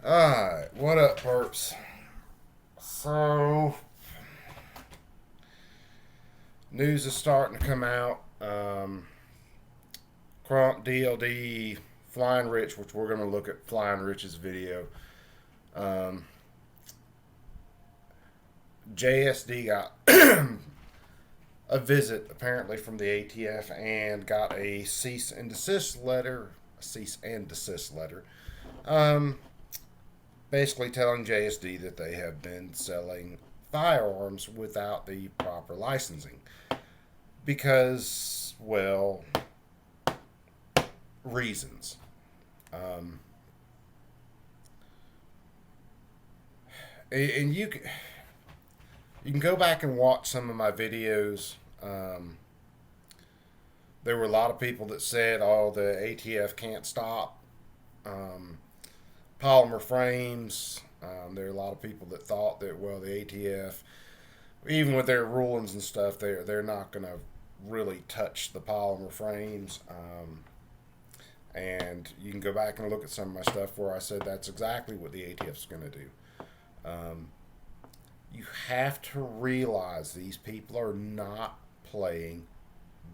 Alright, what up, perps? So, news is starting to come out. Crump, DLD, Flying Rich, which we're going to look at Flying Rich's video. Um, JSD got a visit apparently from the ATF and got a cease and desist letter. A cease and desist letter. Um, Basically telling JSD that they have been selling firearms without the proper licensing because, well, reasons. Um, and you can go back and watch some of my videos. There were a lot of people that said, "Oh, the ATF can't stop polymer frames." There are a lot of people that thought that, well, the ATF, even with their rulings and stuff, they're not going to really touch the polymer frames. And you can go back and look at some of my stuff where I said that's exactly what the ATF is going to do. Um, you have to realize these people are not playing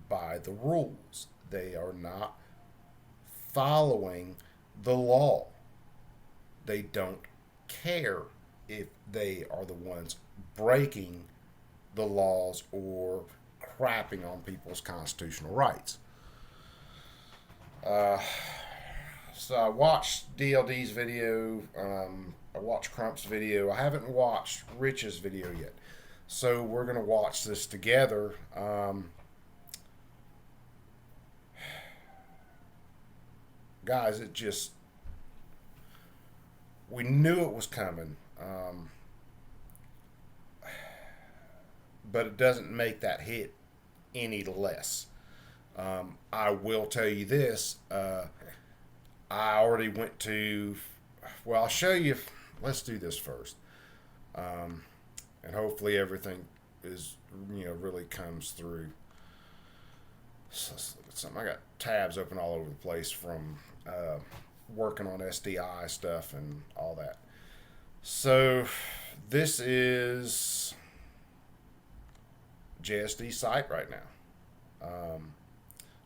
by the rules. They are not following the law. They don't care if they are the ones breaking the laws or crapping on people's constitutional rights. Uh, so I watched DLD's video. I watched Crump's video. I haven't watched Rich's video yet. So we're going to watch this together. Guys, we knew it was coming. But it doesn't make that hit any less. I will tell you this. I already went to. Well, I'll show you. Let's do this first, and hopefully everything is really comes through. So let's look at something. I got tabs open all over the place from working on SDI stuff and all that. So this is JSD site right now,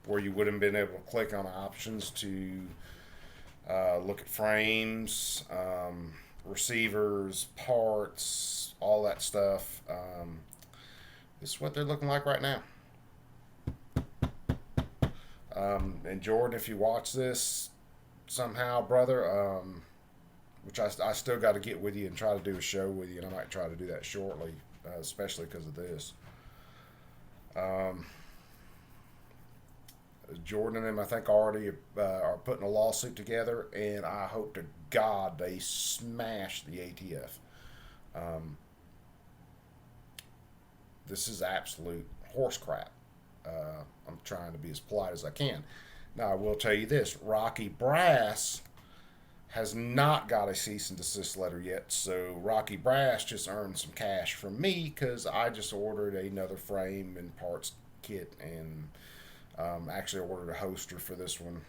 where you would have been able to click on options to look at frames, receivers, parts, all that stuff. This is what they're looking like right now. And Jordan, if you watch this somehow, brother, which I still got to get with you and try to do a show with you, and I might try to do that shortly, especially because of this. Jordan and them, I think, already are putting a lawsuit together, and I hope to God they smash the ATF. This is absolute horse crap. I'm trying to be as polite as I can. Now, I will tell you this: Rocky Brass has not got a cease and desist letter yet, so Rocky Brass just earned some cash from me because I just ordered another frame and parts kit and actually ordered a holster for this one.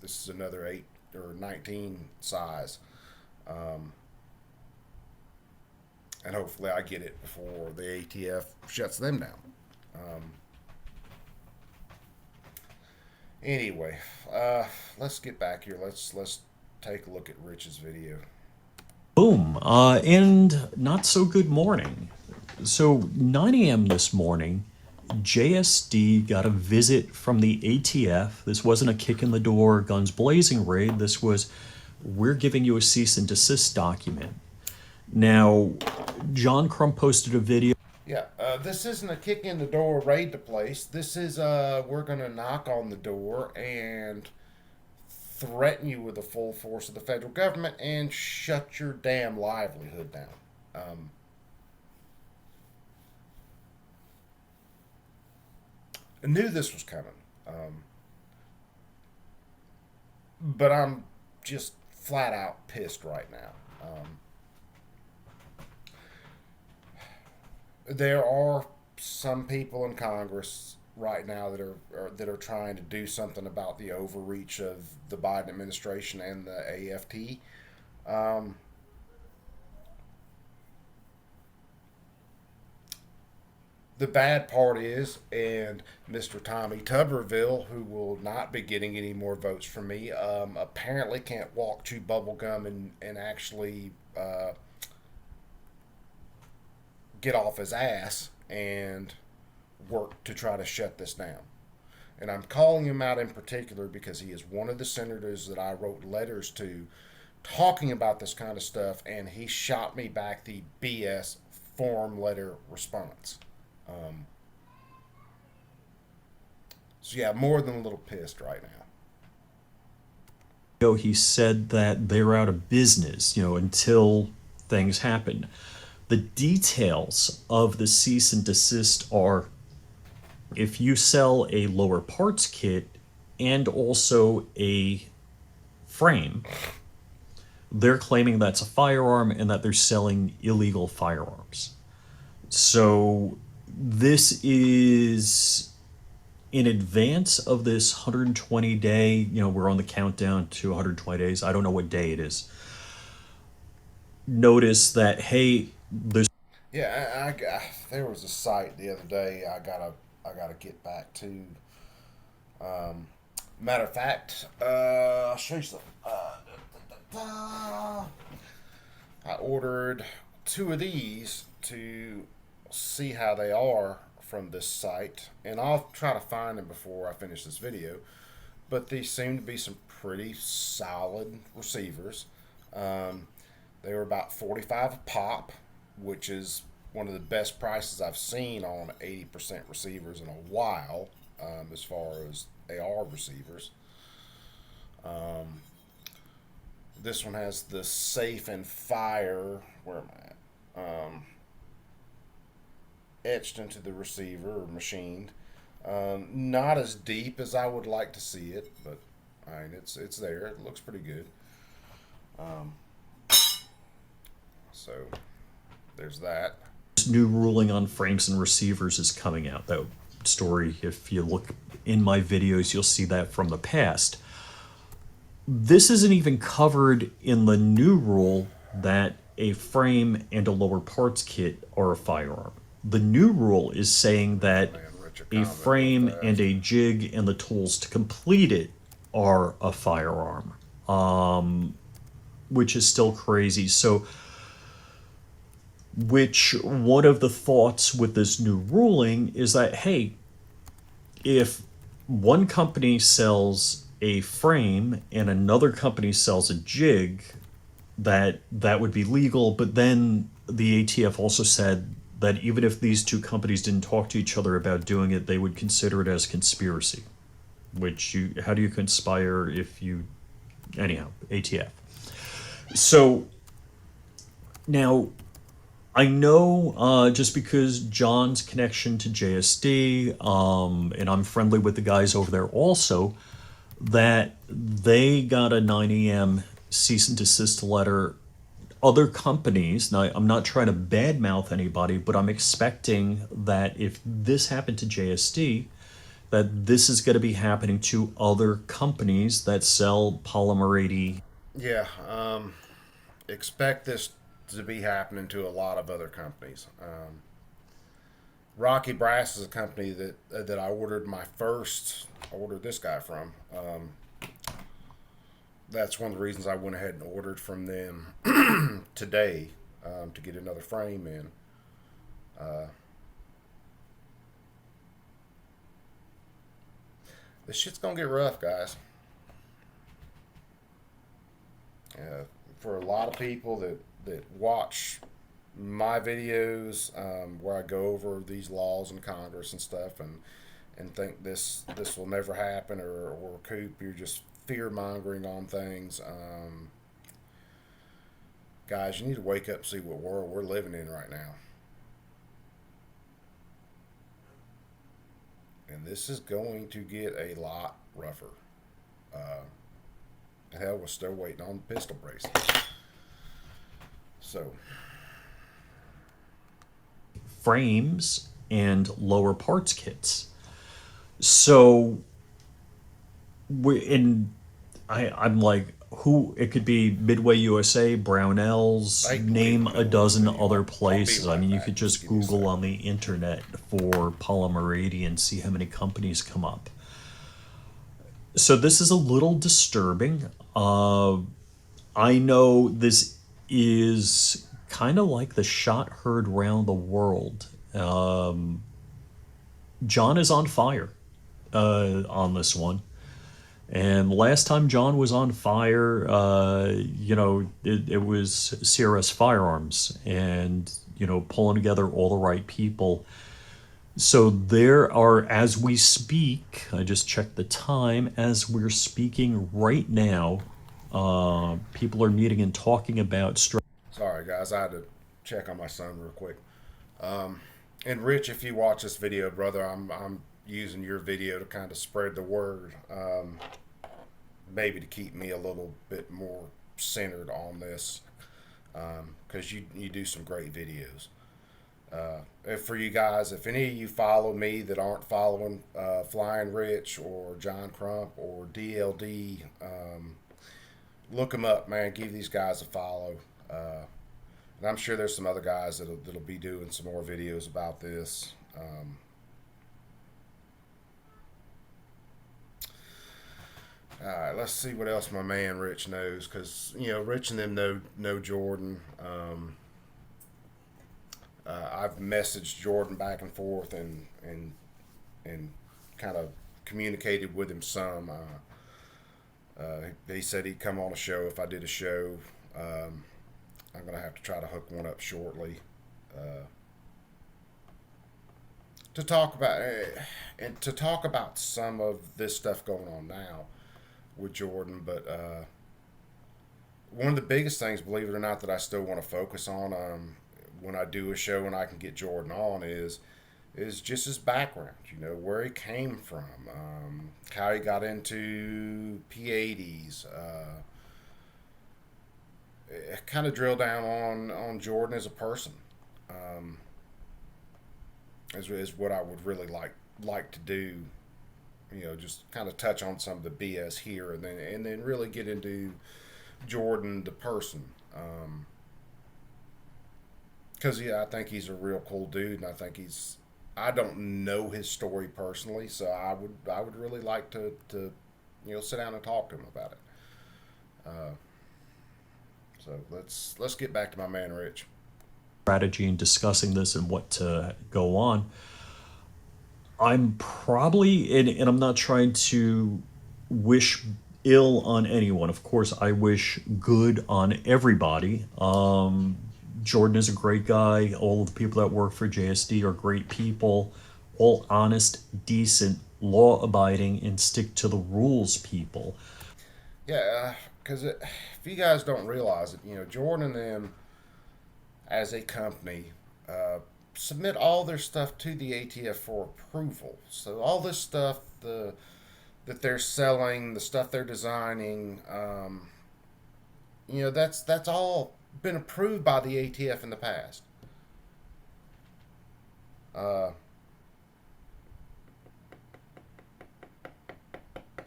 This is another 8 or 19 size. And hopefully I get it before the ATF shuts them down. Anyway, let's get back here. Let's take a look at Rich's video. Boom. And not so good morning. So 9 a.m. this morning, JSD got a visit from the ATF. This wasn't a kick in the door, guns blazing raid. This was, we're giving you a cease and desist document. Now, John Crump posted a video. Yeah, this isn't a kick in the door raid the place. This is we're gonna knock on the door and threaten you with the full force of the federal government and shut your damn livelihood down. Um, I knew this was coming, but I'm just flat out pissed right now. There are some people in Congress right now that are trying to do something about the overreach of the Biden administration and the AFT. Um, the bad part is, and Mr. Tommy Tuberville, who will not be getting any more votes from me, apparently can't walk, chew bubble gum, and actually get off his ass and work to try to shut this down. And I'm calling him out in particular because he is one of the senators that I wrote letters to talking about this kind of stuff, and he shot me back the BS form letter response. Um, so yeah, more than a little pissed right now. He said that they're out of business, until things happen. The details of the cease and desist are if you sell a lower parts kit and also a frame, they're claiming that's a firearm and that they're selling illegal firearms. So this is in advance of this 120-day, we're on the countdown to 120 days. I don't know what day it is. Notice that, hey, there's Yeah, there was a site the other day I gotta get back to. Matter of fact, I'll show you some. I ordered two of these to see how they are from this site, and I'll try to find them before I finish this video. But these seem to be some pretty solid receivers. Um, they were about 45 a pop, which is one of the best prices I've seen on 80% receivers in a while, as far as AR receivers. Um, this one has the safe and fire. Where am I at? Etched into the receiver or machined. Not as deep as I would like to see it, but I mean it's there. It looks pretty good. Um, so there's that. new ruling on frames and receivers is coming out. That story, if you look in my videos, you'll see that from the past. This isn't even covered in the new rule that a frame and a lower parts kit are a firearm. The new rule is saying that Man, Richard, a comment real frame and fast. a jig and the tools to complete it are a firearm, which is still crazy. So, which one of the thoughts with this new ruling is that, hey, if one company sells a frame and another company sells a jig, that would be legal. But then the ATF also said that even if these two companies didn't talk to each other about doing it, they would consider it as conspiracy. How do you conspire if you, anyhow, ATF. So now I know, just because John's connection to JSD, and I'm friendly with the guys over there also, that they got a 9 a.m. cease and desist letter. Other companies, now I'm not trying to badmouth anybody, but I'm expecting that if this happened to JSD, that this is going to be happening to other companies that sell polymer 80. Yeah, expect this to be happening to a lot of other companies. Rocky Brass is a company that I ordered I ordered this guy from. That's one of the reasons I went ahead and ordered from them today, to get another frame in. Uh, this shit's gonna get rough, guys. For a lot of people that watch my videos, where I go over these laws in Congress and stuff, and think this will never happen, or Coop, you're just fear mongering on things. Guys, you need to wake up and see what world we're living in right now. And this is going to get a lot rougher. Uh, Hell, we're still waiting on pistol braces. So, Frames and lower parts kits. So, and I'm like, who? It could be Midway USA, Brownells, Hey, wait a name a minute. We'll dozen video. other I'll be places. I right mean, you back. could Just just give me a Google second. on the internet for polymer 80 and see how many companies come up. So this is a little disturbing. I know this is kind of like the shot heard round the world. John is on fire on this one. And last time John was on fire, it was CRS Firearms and, pulling together all the right people. So there are, as we speak, I just checked the time, as we're speaking right now, people are meeting and talking about Sorry, guys. I had to check on my son real quick. And Rich, if you watch this video, brother, I'm using your video to kind of spread the word, maybe to keep me a little bit more centered on this, because you do some great videos. If for you guys, if any of you follow me that aren't following Flying Rich or John Crump or DLD, look them up, man. Give these guys a follow. And I'm sure there's some other guys that'll be doing some more videos about this. All right, let's see what else my man Rich knows, because Rich and them know Jordan. I've messaged Jordan back and forth and kind of communicated with him some. He said he'd come on a show if I did a show. I'm gonna have to try to hook one up shortly to talk about and to talk about some of this stuff going on now with Jordan. But one of the biggest things, believe it or not, that I still want to focus on when I do a show and I can get Jordan on is just his background. Where he came from, how he got into P80s. Kind of drill down on Jordan as a person. Is what I would really like to do. Just kind of touch on some of the BS here, and then really get into Jordan the person. Because I think he's a real cool dude, and I think I don't know his story personally, so I would really like to sit down and talk to him about it. So let's get back to my man Rich. strategy and discussing this and what to go on. I'm probably, and I'm not trying to wish ill on anyone. Of course, I wish good on everybody. Jordan is a great guy. All of the people that work for JSD are great people, all honest, decent, law abiding, and stick to the rules people. Yeah, because if you guys don't realize it, Jordan and them as a company submit all their stuff to the ATF for approval. So all this stuff, that they're selling, the stuff they're designing, that's all been approved by the ATF in the past. Uh,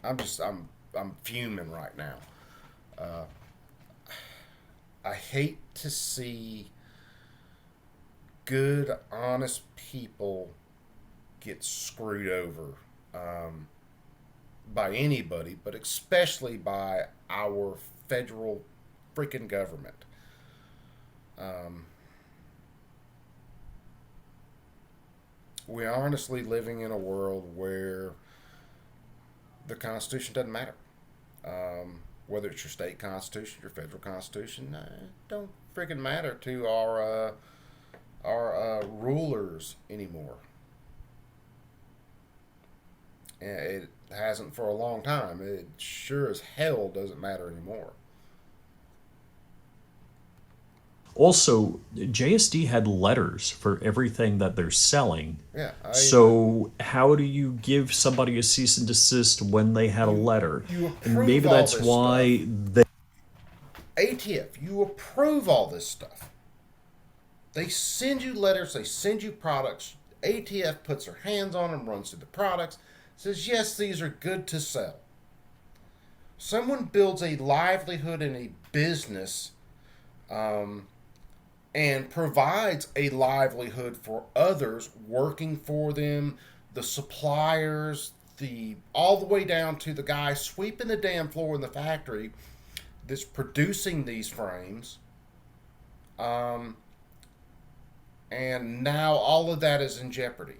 I'm fuming right now. Uh, I hate to see good, honest people get screwed over by anybody, but especially by our federal freaking government. Um, we're honestly living in a world where the Constitution doesn't matter. Whether it's your state constitution, your federal constitution, don't freaking matter to our rulers anymore. And it hasn't for a long time. It sure as hell doesn't matter anymore. Also, JSD had letters for everything that they're selling. Yeah, So, how do you give somebody a cease and desist when they had a letter? you And approve maybe all that's this stuff. why they. ATF, you approve all this stuff. They send you letters, they send you products. ATF puts their hands on them, runs through the products, says, yes, these are good to sell. Someone builds a livelihood and a business, and provides a livelihood for others working for them, the suppliers, the all the way down to the guy sweeping the damn floor in the factory that's producing these frames. Um, and now all of that is in jeopardy.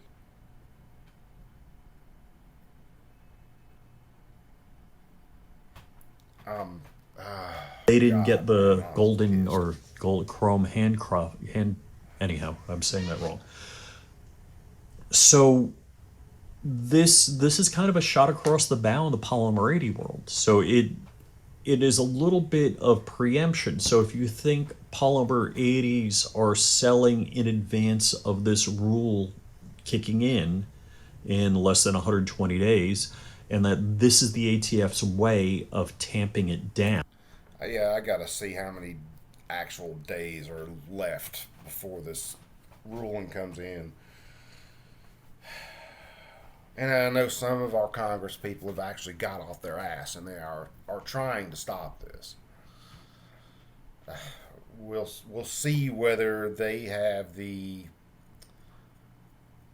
Um, uh, They didn't get God, man, the I'm golden pissed. or gold chrome hand. Anyhow, I'm saying that wrong. So this is kind of a shot across the bow in the polymer 80 world. So it is a little bit of preemption. So if you think polymer 80s are selling in advance of this rule kicking in less than 120 days, and that this is the ATF's way of tamping it down. Yeah, I gotta see how many actual days are left before this ruling comes in. And I know some of our Congress people have actually got off their ass and they are trying to stop this. We'll see whether they have the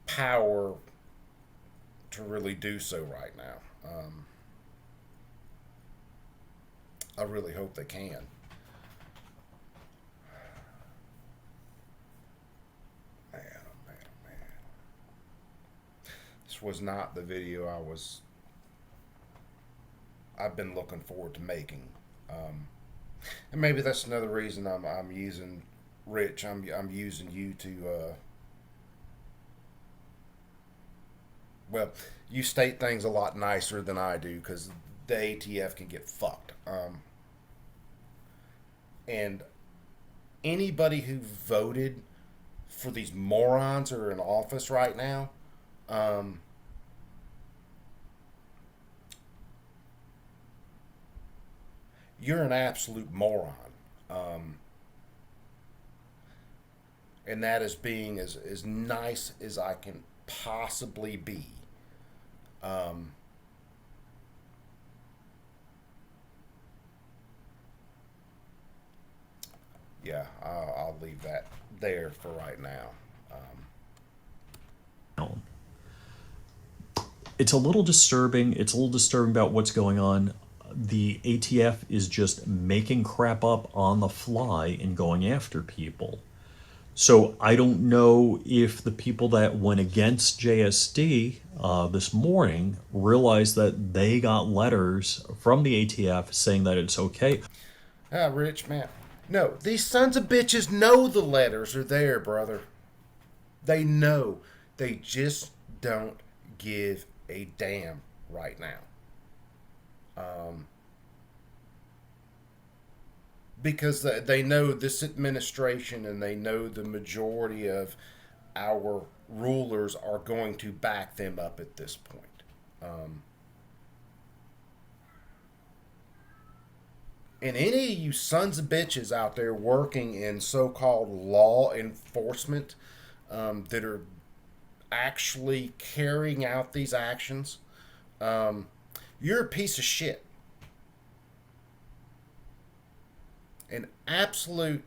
power to really do so right now. I really hope they can. Man, oh man, oh man. This was not the video I've been looking forward to making. Um, and maybe that's another reason I'm using Rich. I'm using you to well, you state things a lot nicer than I do because the ATF can get fucked. And anybody who voted for these morons who are in office right now, um, you're an absolute moron. Um, and that is being as nice as I can possibly be. Um, yeah, I'll leave that there for right now. It's a little disturbing. It's a little disturbing about what's going on. The ATF is just making crap up on the fly and going after people. So I don't know if the people that went against JSD this morning realized that they got letters from the ATF saying that it's okay. Rich, man. No, these sons of bitches know the letters are there, brother. They know. They just don't give a damn right now. Because they know this administration and they know the majority of our rulers are going to back them up at this point. And any of you sons of bitches out there working in so called law enforcement that are actually carrying out these actions, you're a piece of shit. An absolute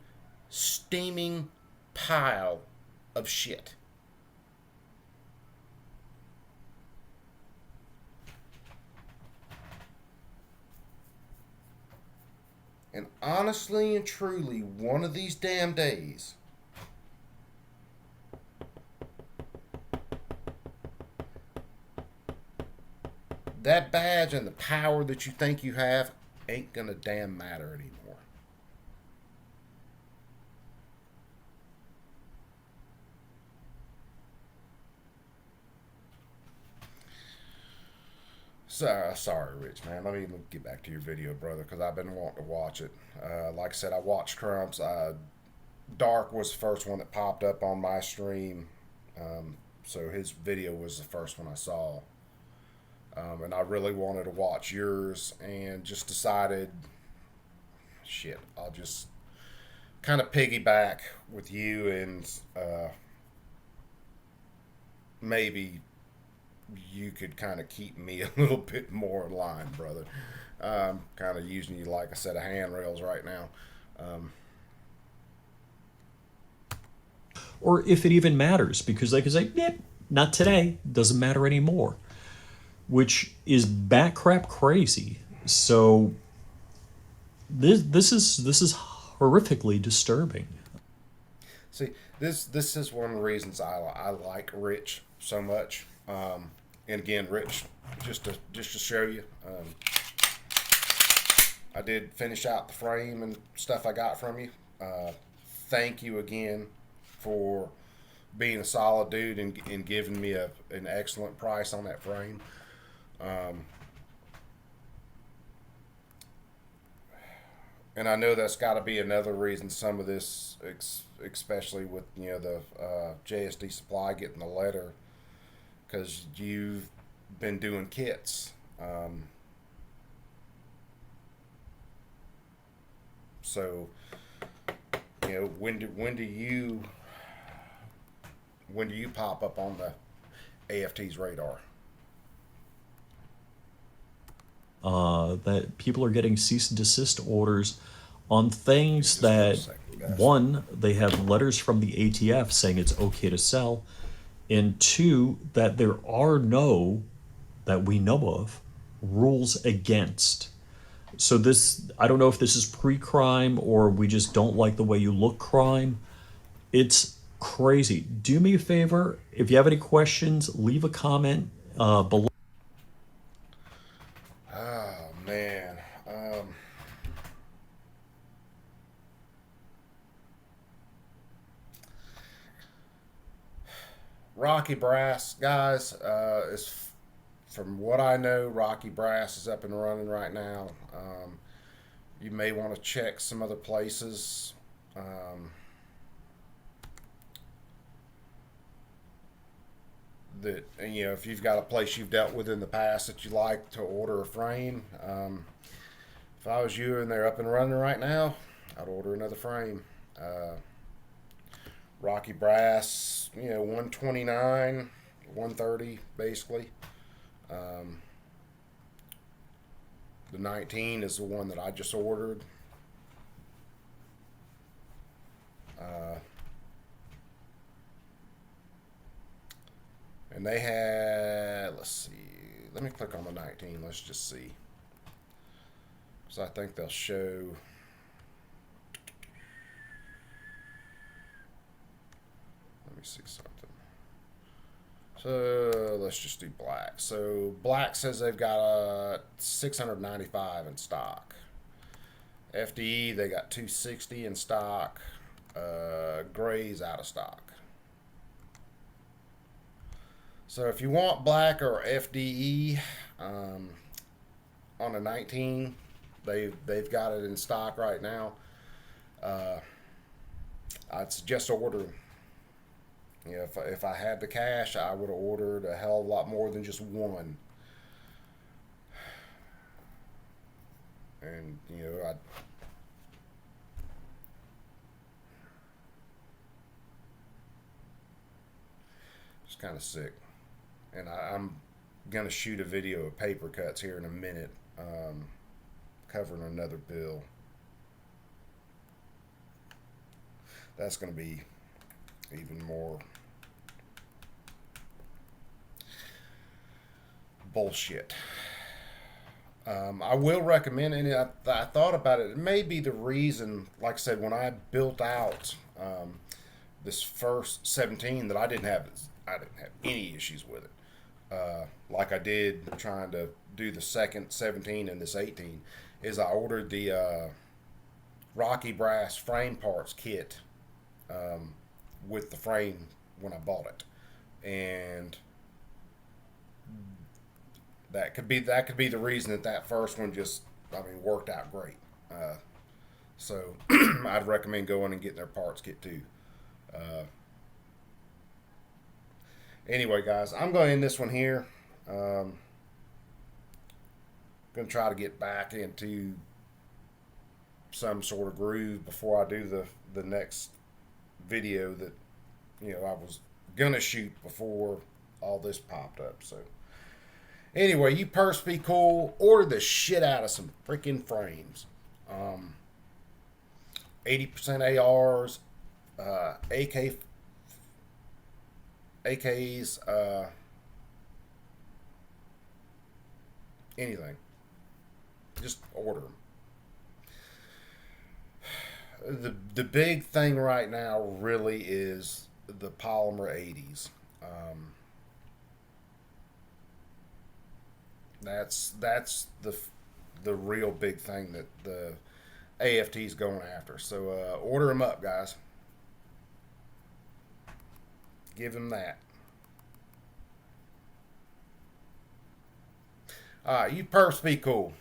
steaming pile of shit. And honestly and truly, one of these damn days, that badge and the power that you think you have ain't gonna damn matter anymore. Sorry, Rich, man. Let me get back to your video, brother, because I've been wanting to watch it. Like I said, I watched Trump's. Dark was the first one that popped up on my stream. So his video was the first one I saw. And I really wanted to watch yours and just decided, shit, I'll just kind of piggyback with you and maybe you could kind of keep me a little bit more in line, brother. Kind of using you like a set of handrails right now. Um, Or if it even matters, because they could say, yeah, not today, doesn't matter anymore, which is bat crap crazy. So this is horrifically disturbing. See, this is one of the reasons I like Rich so much. And again, Rich, just to show you, I did finish out the frame and stuff I got from you. Thank you again for being a solid dude and giving me an excellent price on that frame. And I know that's got to be another reason some of this, especially with the JSD supply getting the letter, because you've been doing kits. So when do you pop up on the AFT's radar? That people are getting cease and desist orders on things Just for a that, second, guys. one, they have letters from the ATF saying it's okay to sell, and two, that there are no, that we know of, rules against. So this, I don't know if this is pre-crime or we just don't like the way you look crime. It's crazy. Do me a favor, if you have any questions, leave a comment below. Oh man. Rocky Brass, guys, is from what I know, Rocky Brass is up and running right now. You may want to check some other places. That if you've got a place you've dealt with in the past that you like to order a frame. If I was you and they're up and running right now, I'd order another frame. Rocky Brass, 129, 130 basically. Um, the 19 is the one that I just ordered. Uh, and they had, let's see, let me click on the 19. Let's just see. So I think they'll show. Let me see something. So let's just do black. So black says they've got a 695 in stock. FDE they got 260 in stock. Gray's out of stock. So if you want black or FDE on a 19, they've got it in stock right now. I'd suggest ordering. If I had the cash, I would have ordered a hell of a lot more than just one. And I it's kind of sick. And I'm gonna shoot a video of paper cuts here in a minute, covering another bill. That's gonna be even more bullshit. I will recommend, and I thought about it. It may be the reason, like I said, when I built out this first 17, that I didn't have any issues with it. Like I did trying to do the second 17 and this 18, is I ordered the Rocky Brass frame parts kit with the frame when I bought it, and that could be the reason that first one just worked out great. So I'd recommend going and getting their parts kit too. Anyway, guys, I'm going to end this one here. Going to try to get back into some sort of groove before I do the next video that I was gonna shoot before all this popped up. So Anyway, you perps be cool. Order the shit out of some freaking frames. 80% ARs, AKs, anything. Just order them. The big thing right now really is the polymer 80s. That's the real big thing that the AFT is going after. So order them up, guys. Give them that. All right, you perps be cool.